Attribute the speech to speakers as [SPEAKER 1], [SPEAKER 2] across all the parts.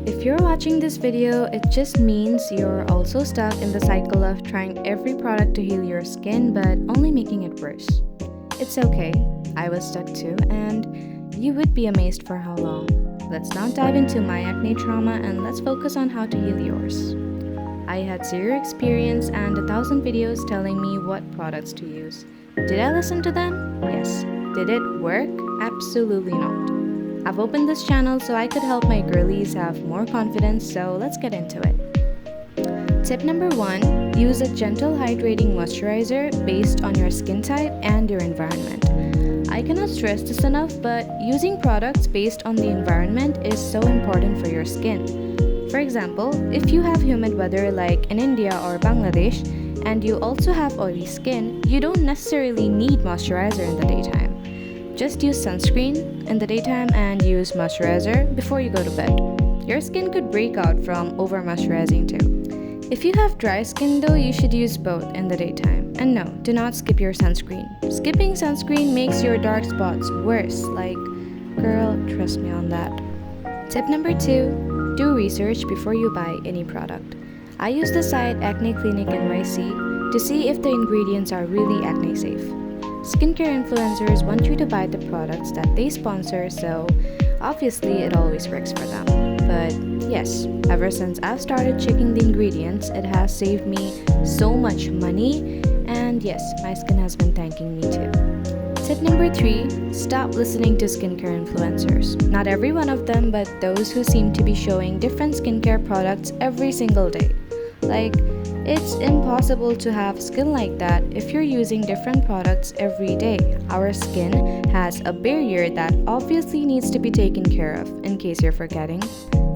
[SPEAKER 1] If you're watching this video, it just means you're also stuck in the cycle of trying every product to heal your skin but only making it worse. It's okay, I was stuck too, and you would be amazed for how long. Let's not dive into my acne trauma and let's focus on how to heal yours. I had zero experience and 1,000 videos telling me what products to use. Did I listen to them? Yes. Did it work? Absolutely not. I've opened this channel so I could help my girlies have more confidence, so let's get into it. Tip number 1, use a gentle hydrating moisturizer based on your skin type and your environment. I cannot stress this enough, but using products based on the environment is so important for your skin. For example, if you have humid weather like in India or Bangladesh, and you also have oily skin, you don't necessarily need moisturizer in the daytime. Just use sunscreen in the daytime and use moisturizer before you go to bed. Your skin could break out from over-moisturizing too. If you have dry skin though, you should use both in the daytime. And no, do not skip your sunscreen. Skipping sunscreen makes your dark spots worse. Like, girl, trust me on that. Tip number 2, do research before you buy any product. I use the site Acne Clinic NYC to see if the ingredients are really acne safe. Skincare influencers want you to buy the products that they sponsor, so obviously it always works for them. But yes, ever since I've started checking the ingredients, it has saved me so much money, and yes, my skin has been thanking me too. Tip number 3, stop listening to skincare influencers. Not every one of them, but those who seem to be showing different skincare products every single day. Like, it's impossible to have skin like that if you're using different products every day. Our skin has a barrier that obviously needs to be taken care of, in case you're forgetting.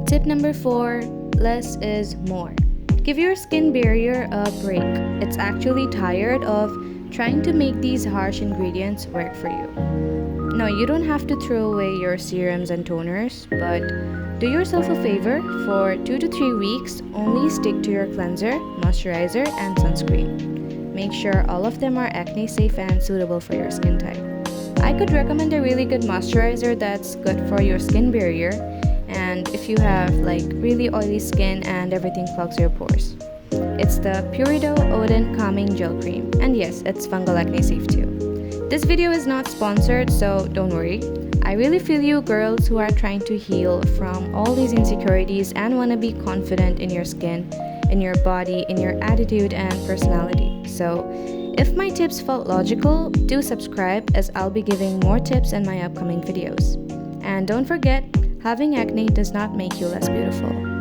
[SPEAKER 1] Tip number 4, less is more. Give your skin barrier a break. It's actually tired of trying to make these harsh ingredients work for you. No, you don't have to throw away your serums and toners, but do yourself a favor. For 2 to 3 weeks, only stick to your cleanser, moisturizer, and sunscreen. Make sure all of them are acne safe and suitable for your skin type. I could recommend a really good moisturizer that's good for your skin barrier, and if you have like really oily skin and everything clogs your pores. It's the Purido Odin Calming Gel Cream, and yes, it's fungal acne safe too. This video is not sponsored, so don't worry. I really feel you girls who are trying to heal from all these insecurities and want to be confident in your skin, in your body, in your attitude and personality. So, if my tips felt logical, do subscribe as I'll be giving more tips in my upcoming videos. And don't forget, having acne does not make you less beautiful.